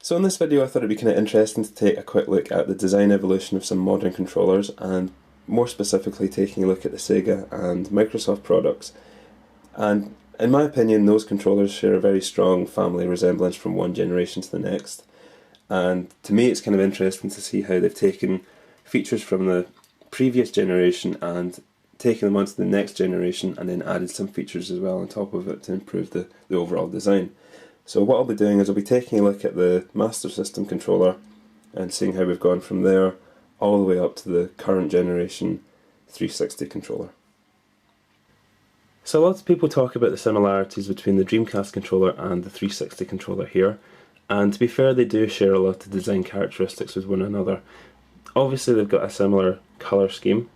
So in this video I thought it'd be kind of interesting to take a quick look at the design evolution of some modern controllers, and more specifically taking a look at the Sega and Microsoft products. And in my opinion, those controllers share a very strong family resemblance from one generation to the next. And to me it's kind of interesting to see how they've taken features from the previous generation and taken them onto the next generation, and then added some features as well on top of it to improve the overall design. So what I'll be doing is I'll be taking a look at the Master System controller and seeing how we've gone from there all the way up to the current generation 360 controller. So lots of people talk about the similarities between the Dreamcast controller and the 360 controller here, and to be fair, they do share a lot of design characteristics with one another. Obviously they've got a similar colour scheme,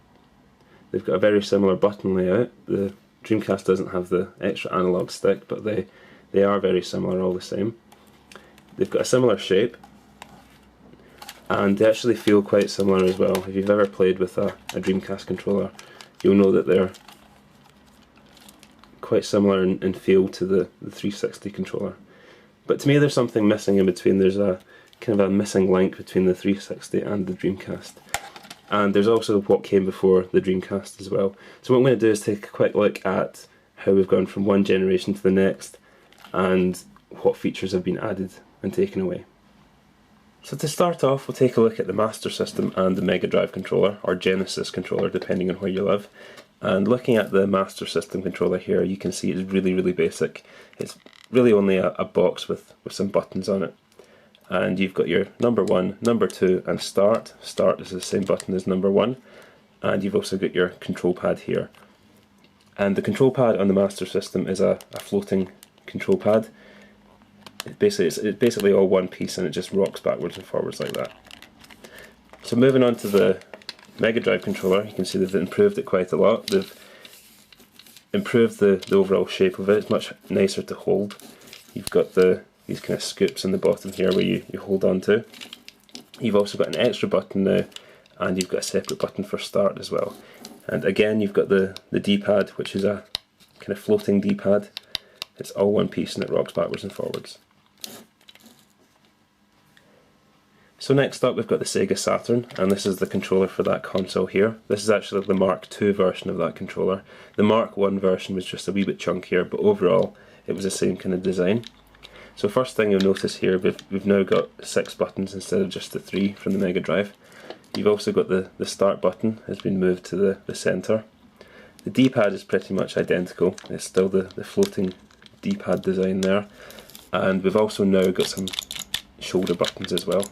they've got a very similar button layout. The Dreamcast doesn't have the extra analog stick, but they are very similar all the same. They've got a similar shape, and they actually feel quite similar as well. If you've ever played with a Dreamcast controller, you'll know that they're quite similar in feel to the 360 controller. But to me there's something missing in between. There's a kind of a missing link between the 360 and the Dreamcast. And there's also what came before the Dreamcast as well. So what I'm going to do is take a quick look at how we've gone from one generation to the next, and what features have been added and taken away. So to start off, we'll take a look at the Master System and the Mega Drive controller, or Genesis controller depending on where you live. And looking at the Master System controller here, you can see it's really basic. It's really only a box with some buttons on it. And you've got your number 1, number 2 and start. Start is the same button as number 1. And you've also got your control pad here. And the control pad on the Master System is a floating control pad. It's basically all one piece, and it just rocks backwards and forwards like that. So moving on to the Mega Drive controller, you can see they've improved it quite a lot. They've improved the overall shape of it. It's much nicer to hold. You've got these kind of scoops in the bottom here where you hold on to. You've also got an extra button now, and you've got a separate button for start as well. And again you've got the D-pad, which is a kind of floating D-pad. It's all one piece and it rocks backwards and forwards. So next up we've got the Sega Saturn, and this is the controller for that console here. This is actually the Mark II version of that controller. The Mark I version was just a wee bit chunkier, but overall it was the same kind of design. So first thing you'll notice here, we've now got 6 buttons instead of just the 3 from the Mega Drive. You've also got the start button has been moved to the centre. The D-pad is pretty much identical, it's still the floating D-pad design there, and we've also now got some shoulder buttons as well.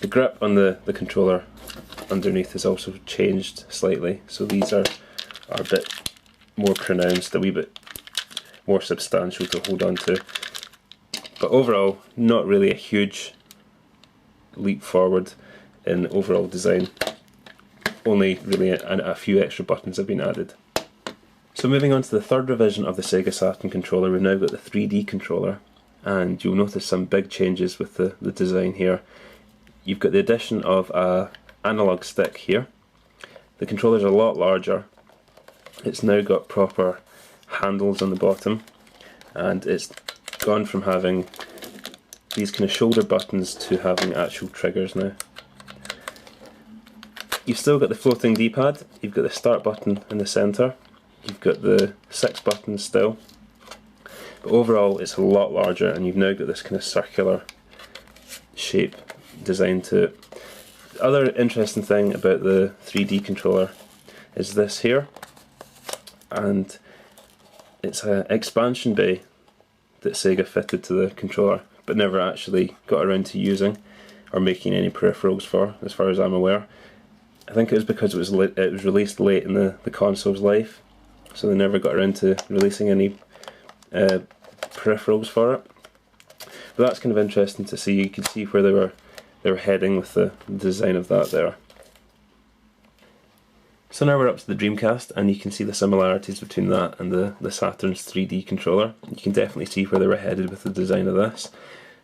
The grip on the controller underneath has also changed slightly, so these are a bit more pronounced, a wee bit more substantial to hold on to. But overall, not really a huge leap forward in overall design, only really a few extra buttons have been added. So moving on to the third revision of the Sega Saturn controller, we've now got the 3D controller, and you'll notice some big changes with the design here. You've got the addition of an analog stick here. The controller's a lot larger. It's now got proper handles on the bottom, and it's gone from having these kind of shoulder buttons to having actual triggers now. You've still got the floating D-pad, you've got the start button in the centre, you've got the 6 buttons still, but overall it's a lot larger, and you've now got this kind of circular shape design to it. The other interesting thing about the 3D controller is this here, and it's an expansion bay that Sega fitted to the controller but never actually got around to using or making any peripherals for, as far as I'm aware. I think it was because it was released late in the console's life, so they never got around to releasing any peripherals for it. But that's kind of interesting to see. You can see where they were heading with the design of that there. So now we're up to the Dreamcast, and you can see the similarities between that and the Saturn's 3D controller. You can definitely see where they were headed with the design of this.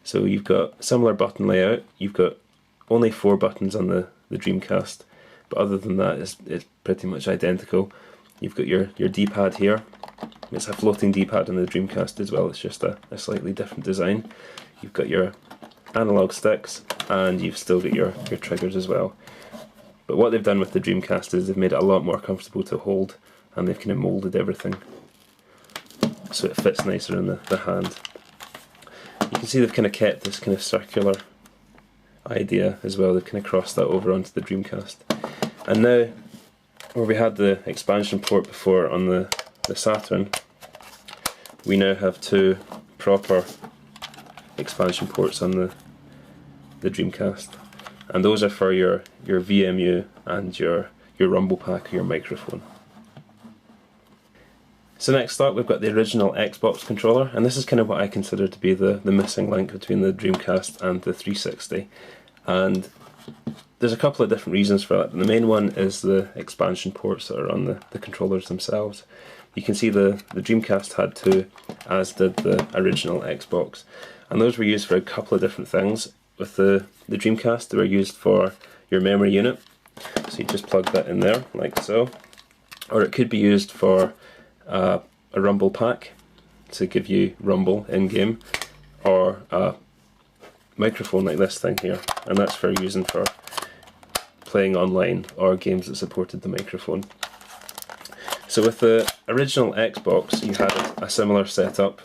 So you've got similar button layout, you've got only 4 buttons on the Dreamcast, but other than that it's pretty much identical. You've got your D-pad here. It's a floating D-pad on the Dreamcast as well, it's just a slightly different design. You've got your analog sticks, and you've still got your triggers as well. But what they've done with the Dreamcast is they've made it a lot more comfortable to hold, and they've kind of moulded everything so it fits nicer in the hand. You can see they've kind of kept this kind of circular idea as well. They've kind of crossed that over onto the Dreamcast. And now, where we had the expansion port before on the Saturn, we now have two proper expansion ports on the Dreamcast, and those are for your VMU and your rumble pack or your microphone. So next up we've got the original Xbox controller, and this is kind of what I consider to be the missing link between the Dreamcast and the 360. And there's a couple of different reasons for that. The main one is the expansion ports that are on the controllers themselves. You can see the Dreamcast had two, as did the original Xbox. And those were used for a couple of different things. With the Dreamcast, they were used for your memory unit. So you just plug that in there, like so. Or it could be used for a rumble pack to give you rumble in-game, or a microphone like this thing here, and that's for using for playing online or games that supported the microphone. So with the original Xbox you had a similar setup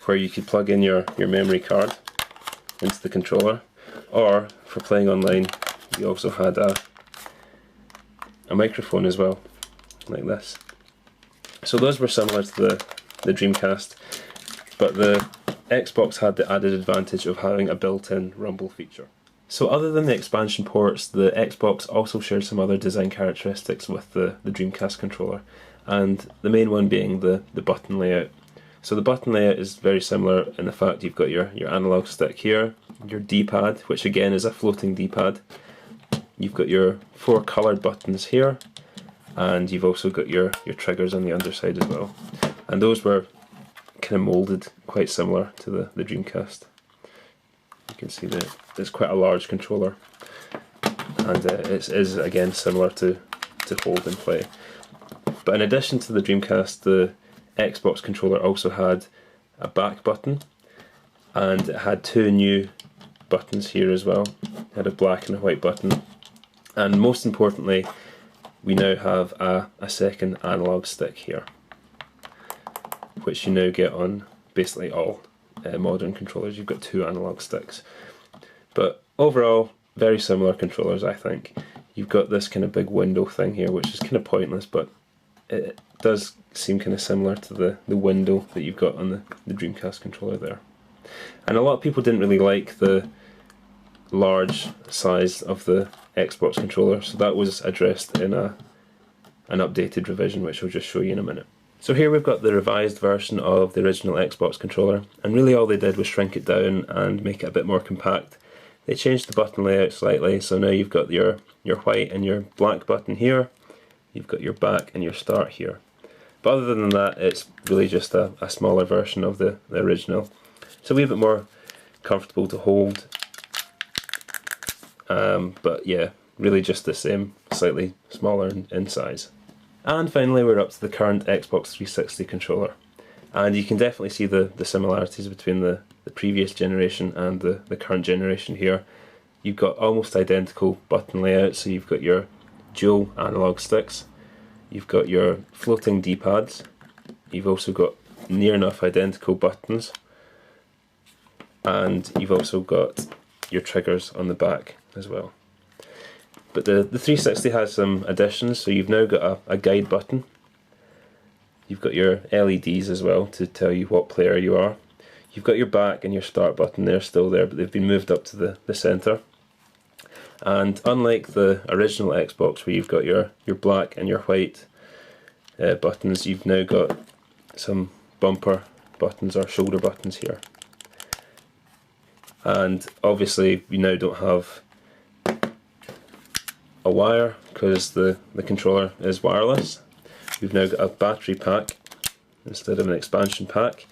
where you could plug in your memory card into the controller, or for playing online you also had a microphone as well, like this. So those were similar to the Dreamcast, but the Xbox had the added advantage of having a built-in rumble feature. So other than the expansion ports, the Xbox also shared some other design characteristics with the Dreamcast controller, and the main one being the button layout. So the button layout is very similar in the fact you've got your analog stick here, your D-pad, which again is a floating D-pad. You've got your 4 coloured buttons here, and you've also got your triggers on the underside as well. And those were kind of moulded quite similar to the Dreamcast. You can see that it's quite a large controller, and it is again similar to hold and play. But in addition to the Dreamcast, the Xbox controller also had a back button, and it had 2 new buttons here as well. It had a black and a white button, and most importantly we now have a second analog stick here, which you now get on basically all modern controllers. You've got 2 analog sticks, but overall very similar controllers, I think. You've got this kind of big window thing here, which is kind of pointless, but it does seem kind of similar to the window that you've got on the Dreamcast controller there. And a lot of people didn't really like the large size of the Xbox controller, so that was addressed in an updated revision, which I'll just show you in a minute. So here we've got the revised version of the original Xbox controller, and really all they did was shrink it down and make it a bit more compact. They changed the button layout slightly, so now you've got your white and your black button here, you've got your back and your start here. But other than that, it's really just a smaller version of the original. It's a wee bit more comfortable to hold, but yeah, really just the same, slightly smaller in size. And finally we're up to the current Xbox 360 controller, and you can definitely see the similarities between the previous generation and the current generation here. You've got almost identical button layout, so you've got your dual analog sticks, you've got your floating D-pads, you've also got near enough identical buttons, and you've also got your triggers on the back as well. But the 360 has some additions, so you've now got a guide button, you've got your LEDs as well to tell you what player you are, you've got your back and your start button, they're still there but they've been moved up to the centre. And unlike the original Xbox where you've got your black and your white buttons, you've now got some bumper buttons or shoulder buttons here. And obviously we now don't have a wire because the controller is wireless. We've now got a battery pack instead of an expansion pack.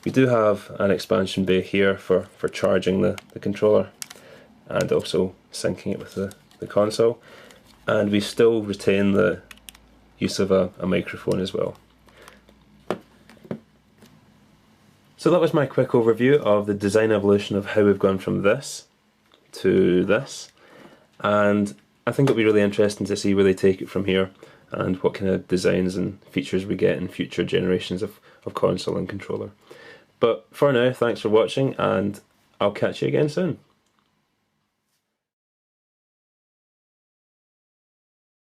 We do have an expansion bay here for charging the controller and also syncing it with the console, and we still retain the use of a microphone as well. So that was my quick overview of the design evolution of how we've gone from this to this, and I think it'll be really interesting to see where they take it from here and what kind of designs and features we get in future generations of console and controller. But for now, thanks for watching, and I'll catch you again soon.